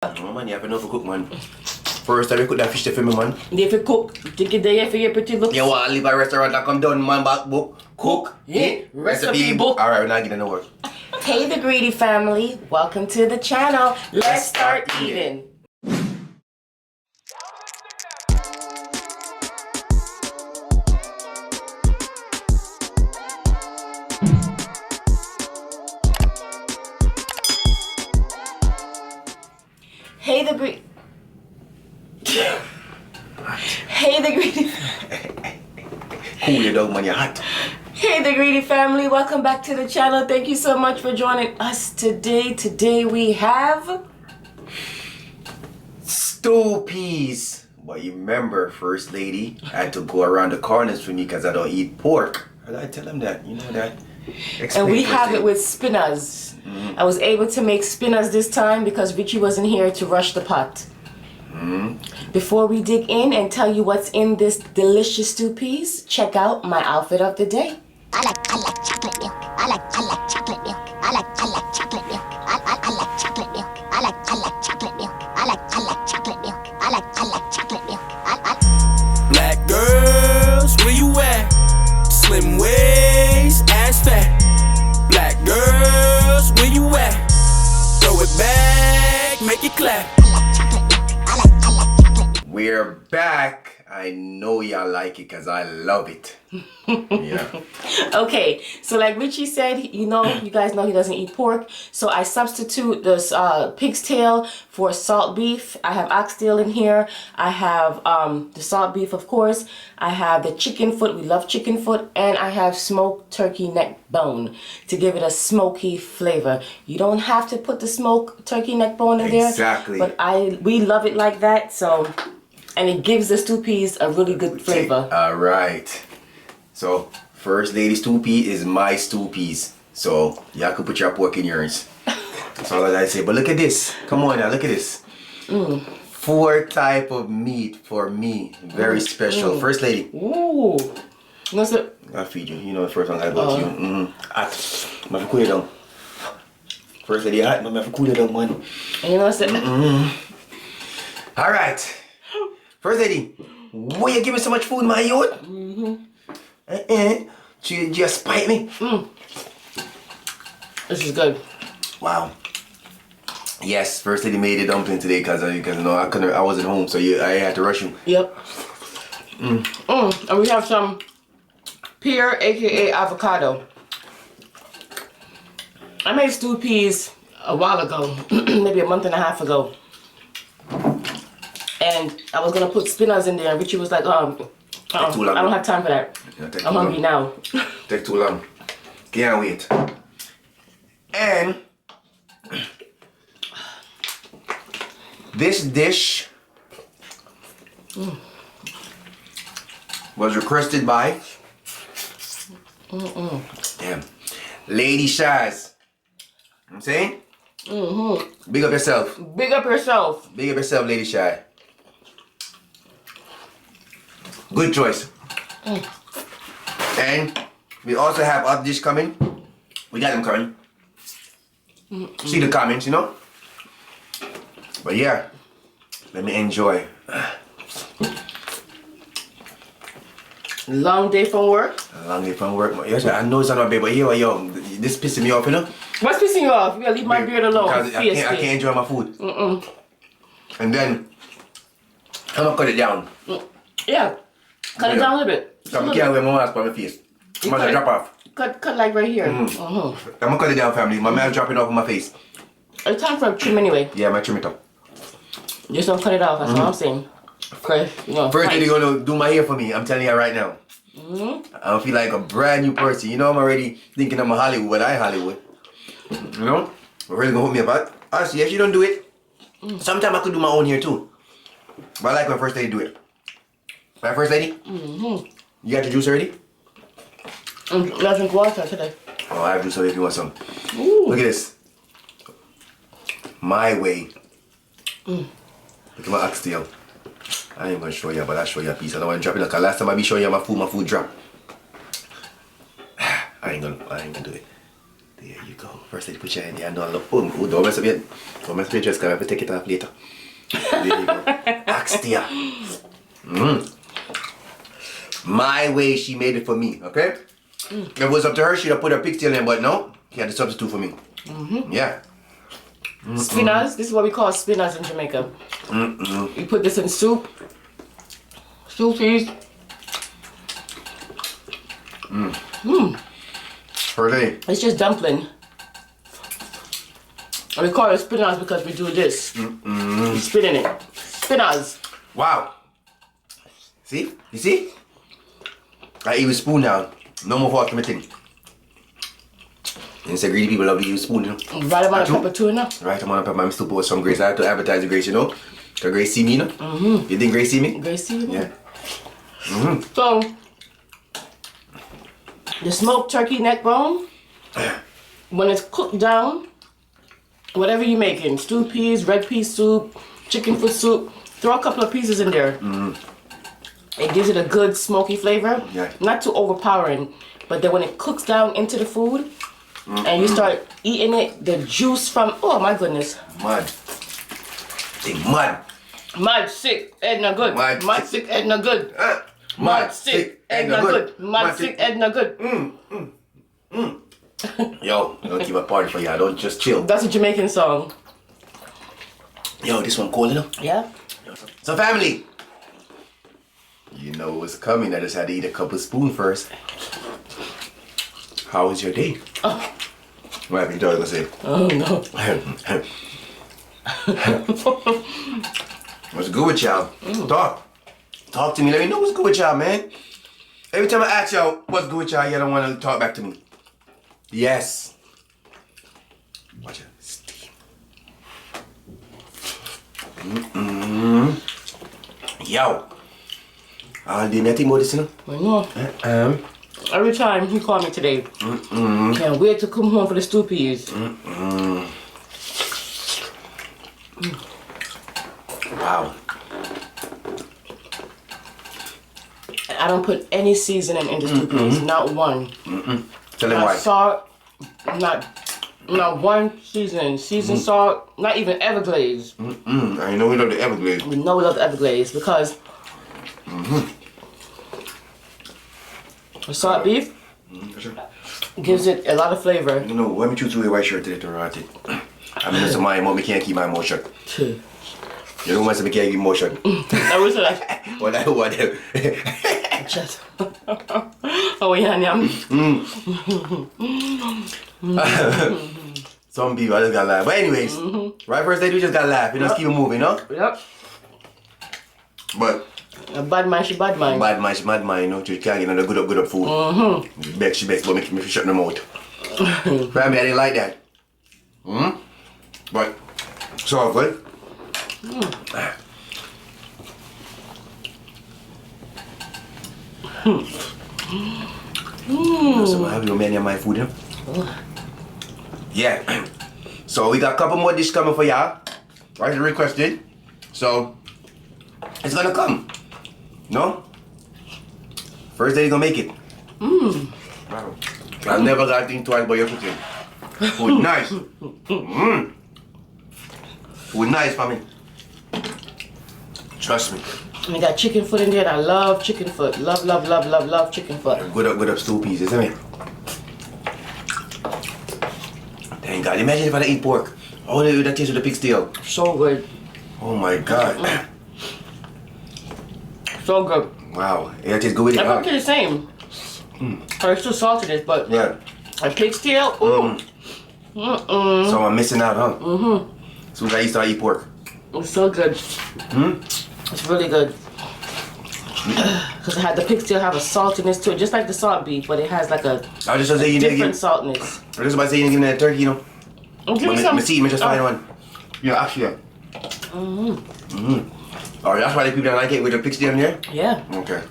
No man, you have enough to cook, man. First time you cook that fish for me, man. If you cook, take it there for your pretty looks. You want to leave a restaurant that come down, man, back book. Cook, recipe book. Alright, we're not getting no work. Hey the greedy family, welcome to the channel. Let's start eating. Hey the greedy. Hey the greedy. Cool your dog, man, you're hot. Hey the greedy family, welcome back to the channel. Thank you so much for joining us today. Today we have stew peas. But you remember, First Lady, I had to go around the corners for me because I don't eat pork. I gotta tell them that, you know that. And we have it with spinners. I was able to make spinners this time because Richie wasn't here to rush the pot. Before we dig in and tell you what's in this delicious stew peas, check out my outfit of the day. I like chocolate milk. I like chocolate milk. I like chocolate milk. I like chocolate milk. I like chocolate milk. I like chocolate milk. I like chocolate milk. Black girls, where you at? Slim waist, ass fat. Black girls, where you at? Throw it back, make it clap. We're back. I know y'all like it because I love it. Yeah. Okay, so like Richie said, you guys know he doesn't eat pork. So I substitute this pig's tail for salt beef. I have oxtail in here. I have the salt beef, of course. I have the chicken foot. We love chicken foot. And I have smoked turkey neck bone to give it a smoky flavor. You don't have to put the smoked turkey neck bone in there. Exactly. But we love it like that. So, and it gives the stew peas a really good flavor. All right. So, First Lady stew pea is my stew peas. So, y'all can put your pork in yours. That's all I say. But look at this. Come on now, look at this. 4 type of meat for me. Very special. First Lady. Ooh. What's it? I'll feed you. You know the first one I go to you. Hot. I'm going to cool it down. First Lady hot. I'm going to cool it down, man. And you know what's it? All right. First Lady. Why you give me so much food, my youth? You just spite me. This is good. Wow. Yes, First Lady made a dumpling today because I wasn't home, so I had to rush you. Yep. And we have some pear, aka avocado. I made stew peas a while ago, maybe a month and a half ago. And I was gonna put spinners in there, and Richie was like, I don't have time for that. Yeah, I'm hungry now. Take too long. Can't wait. And this dish was requested by Lady Shaz. I'm saying? Big up yourself. Big up yourself. Big up yourself, Lady Shaz. Good choice. And we also have other dish coming. We got them coming. See the comments, you know? But yeah, let me enjoy. Long day from work. A long day from work. Yes, I know it's not bad, but yo, this pissing me off, you know? What's pissing you off? You gotta leave my beard alone. Because I can't enjoy my food. And then, I'm gonna cut it down. Yeah. Cut it down a little bit. I can't wear my mask on my face. I'm gonna drop off. Cut like right here. I'm gonna cut it down, family. My mask dropping off on my face. It's time for a trim anyway. Yeah, I might trim it up. Just don't cut it off, that's what I'm saying. Okay, First Lady gonna do my hair for me, I'm telling you right now. I don't feel like a brand new person. You know, I'm already thinking I'm a Hollywood, but I Hollywood. You know? Really gonna hook me up. Honestly, if you don't do it, sometimes I could do my own hair too. But I like when First Lady do it. Right, First Lady? You got your juice already? I drink water today. Oh, I have juice already if you want some. Ooh. Look at this. My way. Look at my oxtail. I ain't gonna show you, but I'll show you a piece. I don't want to drop it. Like last time I be showing you my food dropped. I ain't gonna do it. There you go. First lady put your hand there and don't look. Oh, don't mess up yet. Don't mess up your dress because I have to take it off later. There you go. Axtia. My way, she made it for me, okay? If it was up to her, she'd have put her pigtail in, but no, she had to substitute for me. Yeah. Spinners. This is what we call spinners in Jamaica. You put this in soup. Soup peas. First lady. It's just dumpling. And we call it spinners because we do this. We spinning it. Spinners. Wow. See? You see? I eat with spoon now. No more fork for my thing. And say greedy people love to use spoon, you know. Right amount of pepper too, you know. Right amount of pepper. I'm stupid with some Grace. I have to advertise the Grace, you know. Because Grace see me, you know. You think Grace see me? Grace see you? Yeah. So, the smoked turkey neck bone, when it's cooked down, whatever you're making, stewed peas, red pea soup, chicken foot soup, throw a couple of pieces in there. It gives it a good smoky flavor. Yeah. Not too overpowering, but then when it cooks down into the food and you start eating it, the juice from, oh my goodness. Mud. Big mud. Mud sick, Edna good. Mud Sick, Edna good. Mud sick, Edna good. Mud sick, Edna good. Yo, don't keep a party for y'all. Don't just chill. That's a Jamaican song. Yo, this one cold, you know? Yeah. So family, you know what's coming. I just had to eat a couple spoons first. How was your day? Oh. What happened? You thought I was gonna say? Oh no. What's good with y'all? Talk to me. Let me know what's good with y'all, man. Every time I ask y'all what's good with y'all, y'all don't want to talk back to me. Yes. Watch it. Steam. Yo. I'll do nothing more this, you know? I know. Every time he called me today. Can't wait to come home for the stew peas. Wow. I don't put any seasoning in the stew peas. Not one. Tell him Not why. salt. Not one seasoning. Seasoned salt. Not even Everglaze. I know we love the Everglades. We know we love the Everglaze because the salt beef gives it a lot of flavor. You know, let me choose a white shirt today to rot it. I mean, it's my mom, we can't keep my mouth shut. You don't want to be keep my mouth shut. I was like, What I want to. just. Oh, yeah, yum. Some people, I just gotta laugh. But anyways, right first day, we just gotta laugh. You just keep it moving, no? Yep. But A bad man, she bad man. bad man, she mad man, you know. She can't get no good up food. She begs, but make me shut them out. Family, I didn't like that. But it's all good. So I have your many of my food, you know? Yeah. So we got a couple more dishes coming for y'all. Right, you requested. So it's gonna come. No? First day you gonna make it. Wow. I've never got to think twice about your cooking. Food nice. Food nice for me. Trust me. And I got chicken foot in there. And I love chicken foot. Love, love, love, love, love chicken foot. Good up stew peas, isn't it? Thank God. Imagine if I eat pork. Oh, that taste of the pig's tail. So good. Oh my God. So good. Wow. Yeah, it tastes good with it. Everything the same. Or it's still saltiness, but Yeah. a pig's tail, ooh. So I'm missing out, huh? As soon as I start eat pork. It's so good. It's really good. Because the pig tail have a saltiness to it, just like the salt beef, but it has like a I was just gonna say you need to different give. saltness. I was just about to say you need to give me that turkey, you know. Give me But some. me see, me just find one. Yeah, actually. Oh, that's why the people don't like it with the pig's tail in there? Yeah, Okay.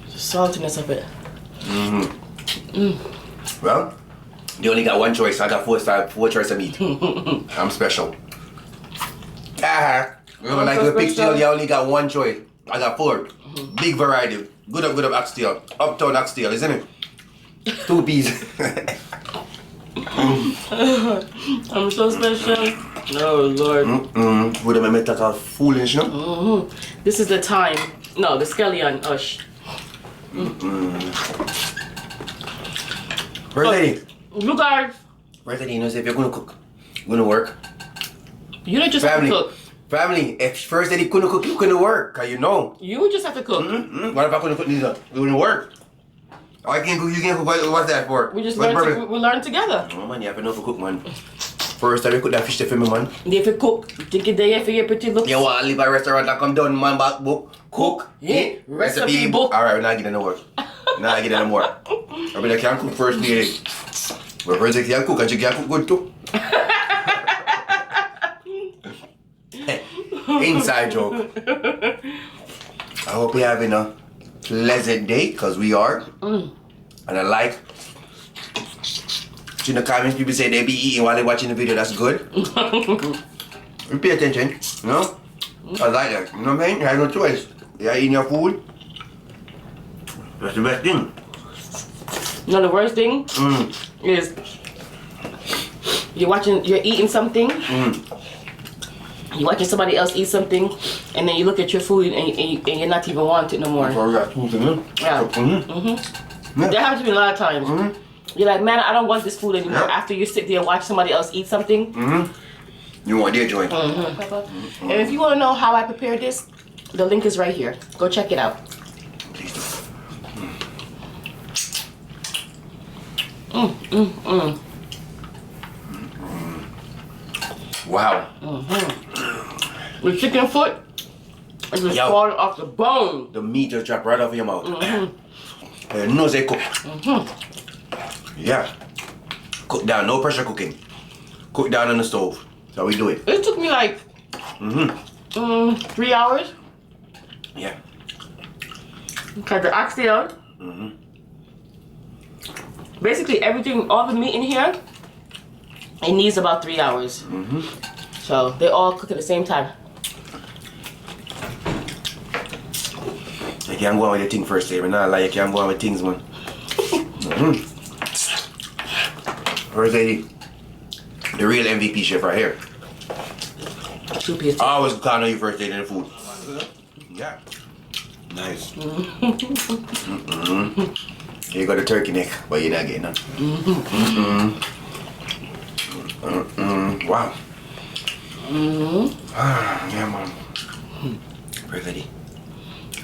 the saltiness of it. Well, they only got one choice. I got four choice of meat. I'm special. You know, like with pig tail, you only got one choice. I got four. Big variety. Good up oxtail. Uptown oxtail, isn't it? 2 peas. I'm so special. Oh Lord. Would have made that all foolish, no? This is the time. No, the scallion. Ush. First lady. You guys, First lady, you know, say if you're gonna cook, gonna work. you don't just have to cook. Family, if first lady couldn't cook, you couldn't work, cause you know. You just have to cook. What if I couldn't cook neither? It wouldn't work. I can't cook, you can't cook. What's that for? We just What's learn. purpose? We learn together. Oh man, you have to know for cook, man. First time you cook that fish for me, man. If you cook, think it there for your pretty looks. You want to leave a restaurant and come down, man, back book, cook, Yeah, recipe book. Alright, we're not getting no work. Not getting no more. I mean, I can't cook first lady. But first lady can cook and she can cook good too. Inside joke. I hope you're having a pleasant day, because we are. And I like. In the comments, people say they be eating while they're watching the video. That's good. You pay attention, you know? I like that. You know what I mean? You have no choice. You're eating your food. That's the best thing. No, the worst thing is you're eating something. You're watching somebody else eat something, and then you look at your food and you're not even wanting it no more. Yeah. That happens to me a lot of times. You're like, man, I don't want this food anymore. After you sit there and watch somebody else eat something. You want their joint. And if you want to know how I prepare this, the link is right here. Go check it out. Wow. The chicken foot is just falling off the bone. The meat just drop right off of your mouth. You know they cook. Yeah. Cook down, no pressure cooking. Cook down on the stove. That's how we do it. It took me like 3 hours. Yeah. Because the oxtail. Basically everything, all the meat in here, it needs about 3 hours. So they all cook at the same time. You can't go on with your thing first, but not like you can't go on with things, man. First lady, the real MVP chef right here. 2 pieces. I always count on you first lady in the food. Yeah. Nice. Here you got the turkey neck, but you're not getting none. Wow. Yeah, man. First lady.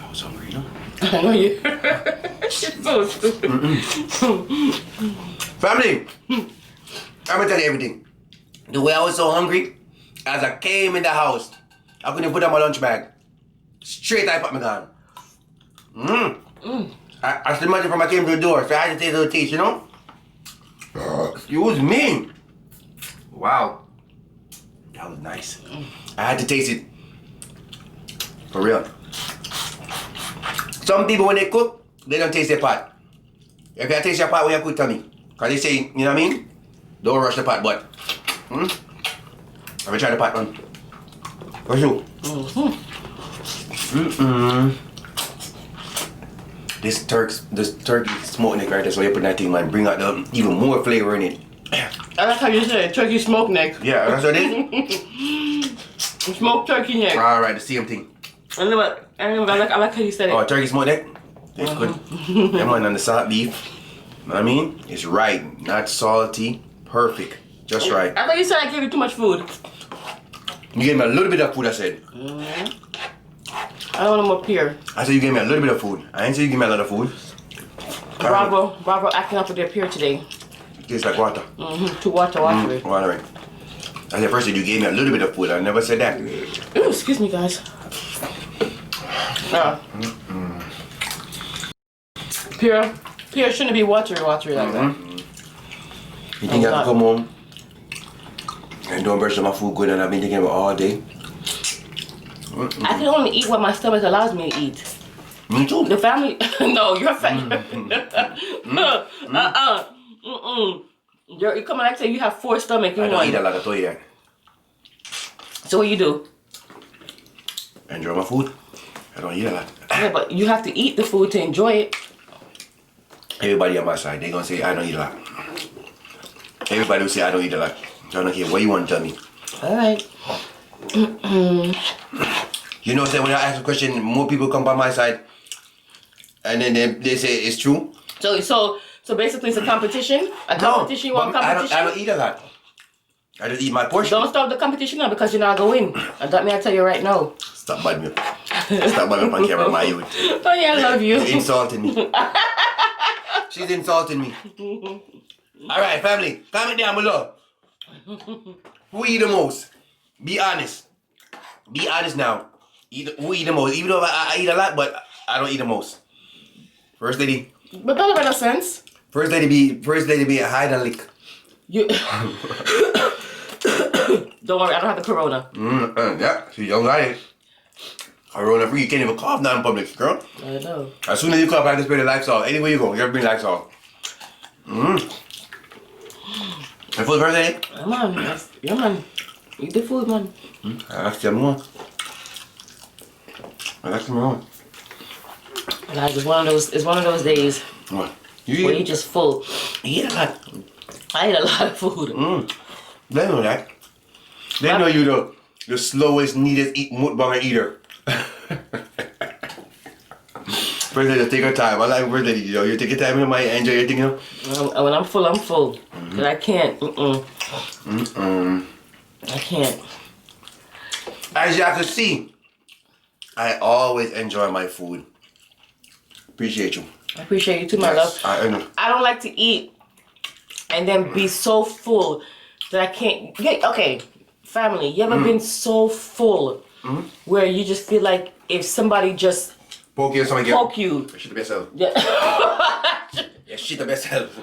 I was hungry, you know? I know you. You're so stupid. Family, I'm gonna tell you everything. The way I was so hungry, as I came in the house, I couldn't put on my lunch bag. Straight I put my gun. I still imagine from I came to the door, so I had to take a little taste, you know? Excuse me. Wow. That was nice. I had to taste it. For real. Some people when they cook, they don't taste their pot. If you taste your pot when you cook, tell me. Cause they say, you know what I mean? Don't rush the pot, but have you tried the pot one? For sure. This turkey smoked neck right there, so you put that thing, man, bring out the even more flavor in it. I like how you said turkey smoked neck. Yeah, that's what it is. Smoked turkey neck. Alright, the same thing. I like how you said it. Oh, turkey smoked neck? It's good. That one on the salt beef. Know what I mean? It's right, not salty, perfect, just right. I thought you said I gave you too much food. You gave me a little bit of food, I said. I don't want them up here. I said you gave me a little bit of food. I didn't say you gave me a lot of food. Bravo acting up with their peer today. It tastes like water. Too watery. Watery. I said first you gave me a little bit of food. I never said that. Ooh, excuse me, guys. Peer shouldn't be watery like that. You think I can come home and don't brush my food good and I've been thinking about all day? I can only eat what my stomach allows me to eat. Me too. The family, no, you're fat. You come like say you have 4 stomachs in I don't one. eat a lot, I told you that. So what you do? Enjoy my food. I don't eat a lot. Yeah, but you have to eat the food to enjoy it. Everybody on my side, they gonna say I don't eat a lot. Everybody will say I don't eat a lot. I don't care what you want to tell me. Alright. You know, say when I ask a question, more people come by my side, and then they say it's true. So basically, it's a competition. A competition. You want competition? I don't eat a lot. I just eat my portion. Don't stop the competition now because you're not going to win. And that me I tell you right now. Stop biting me. Stop biting me on camera, my youth. Oh yeah, I love you. You're insulting me. She's insulting me. Alright, family, comment down below. Who eat the most? Be honest. Be honest now. Who eat the most? Even though I eat a lot, but I don't eat the most. First lady. But that makes no sense. First lady be a hide and lick. You. Don't worry, I don't have the corona. Yeah, she don't got it. Corona free, you can't even cough now in public, girl. I know. As soon as you cough, I just spray the Lysol. Anywhere you go, you ever bring Lysol. The food birthday? Yeah, man. Eat the food, man. I like some more. Guys, it's one of those days What? where you just full. You eat a lot. I eat a lot of food. They know that. They know you the slowest, neatest mukbang eater. Birthday, just take your time. I like birthday, you take your time, you might enjoy your thing, you know? When I'm full, I'm full. Cause I can't. I can't. As y'all can see, I always enjoy my food. Appreciate you. I appreciate you too, my love. I don't like to eat and then be so full that I can't. Okay, family, you ever been so full where you just feel like if somebody just poke you, shit the best self. Yeah. Yeah, shit the best self.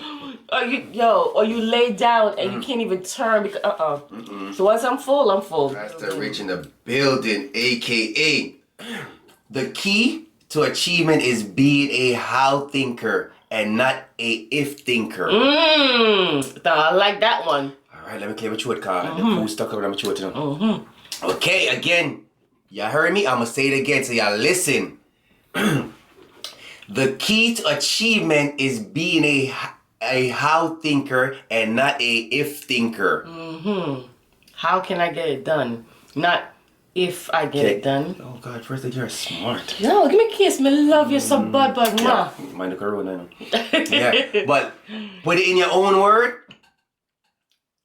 Or you lay down and you can't even turn because So once I'm full, I'm full. That's the rich in the building, aka the key to achievement is being a how thinker and not a if thinker. I like that one. Alright, let me clear my throat card. The food stuck up in my throat, you know. Okay, again. Y'all heard me? I'ma say it again so y'all listen. The key to achievement is being a how thinker and not a if thinker. How can I get it done? Not if I get it done. Oh God, first that you're smart. No, give me a kiss. Me love you so bad, but Yeah, mind the corona. Yeah, but put it in your own word.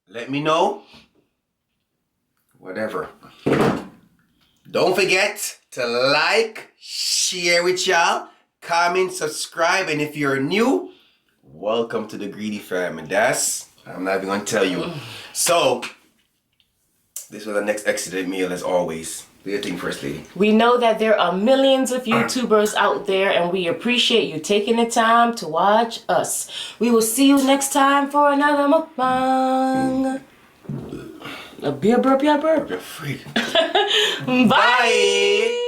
Let me know. Whatever. Don't forget to like, share with y'all, comment, subscribe, and if you're new, welcome to the Greedy Fam. And I'm not even gonna tell you. So, this was the next excellent meal as always. Do your thing, First Lady. We know that there are millions of YouTubers out there and we appreciate you taking the time to watch us. We will see you next time for another mukbang. A beer burp, yeah burp. You're free. Bye.